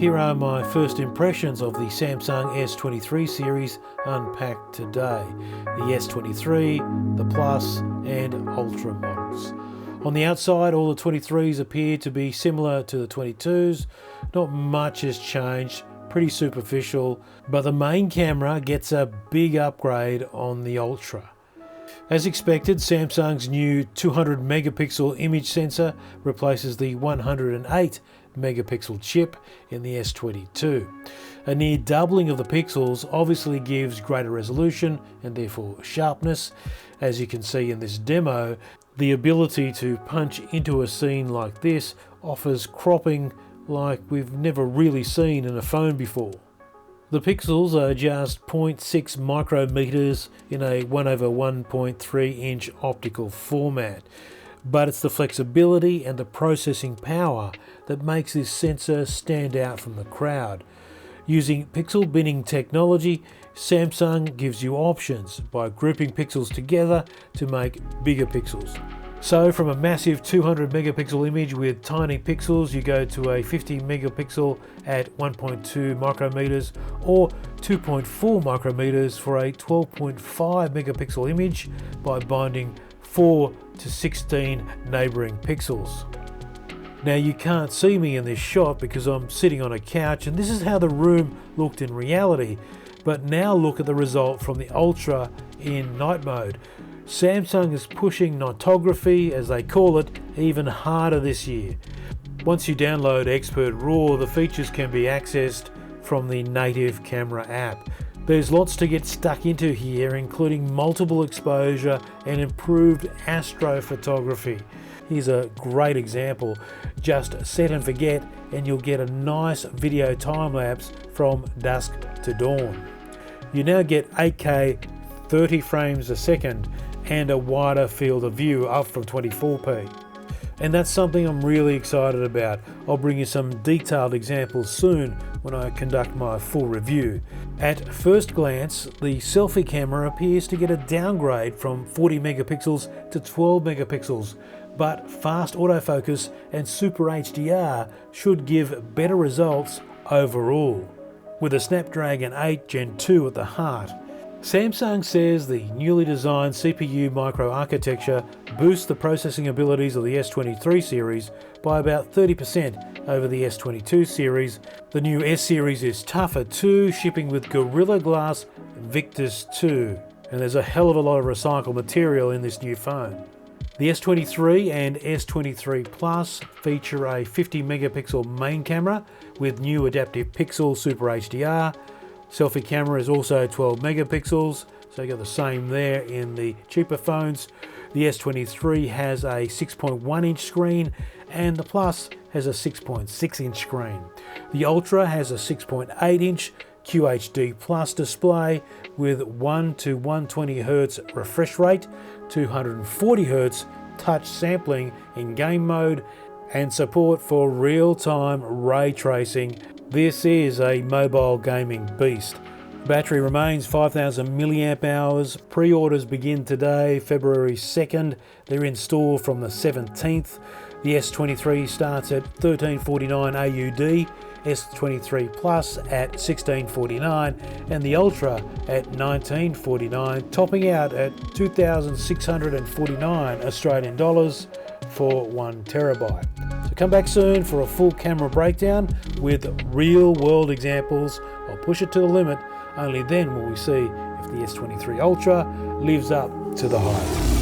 Here are my first impressions of the Samsung S23 series unpacked today. The S23, the Plus and Ultra models. On the outside, all the 23s appear to be similar to the 22s. Not much has changed, pretty superficial, but the main camera gets a big upgrade on the Ultra. As expected, Samsung's new 200 megapixel image sensor replaces the 108 megapixel chip in the S22. A near doubling of the pixels obviously gives greater resolution and therefore sharpness. As you can see in this demo, the ability to punch into a scene like this offers cropping like we've never really seen in a phone before. The pixels are just 0.6 micrometers in a 1/1.3 inch optical format. But it's the flexibility and the processing power that makes this sensor stand out from the crowd. Using pixel binning technology, Samsung gives you options by grouping pixels together to make bigger pixels. So from a massive 200 megapixel image with tiny pixels, you go to a 50 megapixel at 1.2 micrometers or 2.4 micrometers for a 12.5 megapixel image by binding 4 to 16 neighbouring pixels. Now you can't see me in this shot because I'm sitting on a couch, and this is how the room looked in reality. But now look at the result from the Ultra in night mode. Samsung is pushing nightography, as they call it, even harder this year. Once you download Expert RAW, the features can be accessed from the native camera app. There's lots to get stuck into here, including multiple exposure and improved astrophotography. Here's a great example. Just set and forget and you'll get a nice video time-lapse from dusk to dawn. You now get 8K 30 frames a second and a wider field of view, up from 24p. And that's something I'm really excited about. I'll bring you some detailed examples soon when I conduct my full review. At first glance, the selfie camera appears to get a downgrade from 40 megapixels to 12 megapixels, but fast autofocus and Super HDR should give better results overall, with a Snapdragon 8 Gen 2 at the heart. Samsung says the newly designed CPU microarchitecture boosts the processing abilities of the S23 series by about 30% over the S22 series. The new S series is tougher too, shipping with Gorilla Glass Victus 2, and there's a hell of a lot of recycled material in this new phone. The S23 and S23 Plus feature a 50 megapixel main camera with new adaptive pixel Super HDR. Selfie camera is also 12 megapixels, so you got the same there in the cheaper phones. The S23 has a 6.1 inch screen and the Plus has a 6.6 inch screen. The Ultra has a 6.8 inch QHD Plus display with 1 to 120 Hz refresh rate, 240 Hz touch sampling in game mode, and support for real-time ray tracing. This is a mobile gaming beast. Battery remains 5,000 milliamp hours. Pre-orders begin today, February 2nd. They're in store from the 17th. The S23 starts at $1349 AUD, S23 Plus at $1649, and the Ultra at $1949, topping out at 2,649 Australian dollars for 1 terabyte. So come back soon for a full camera breakdown with real world examples. I'll push it to the limit. Only then will we see if the S23 Ultra lives up to the hype.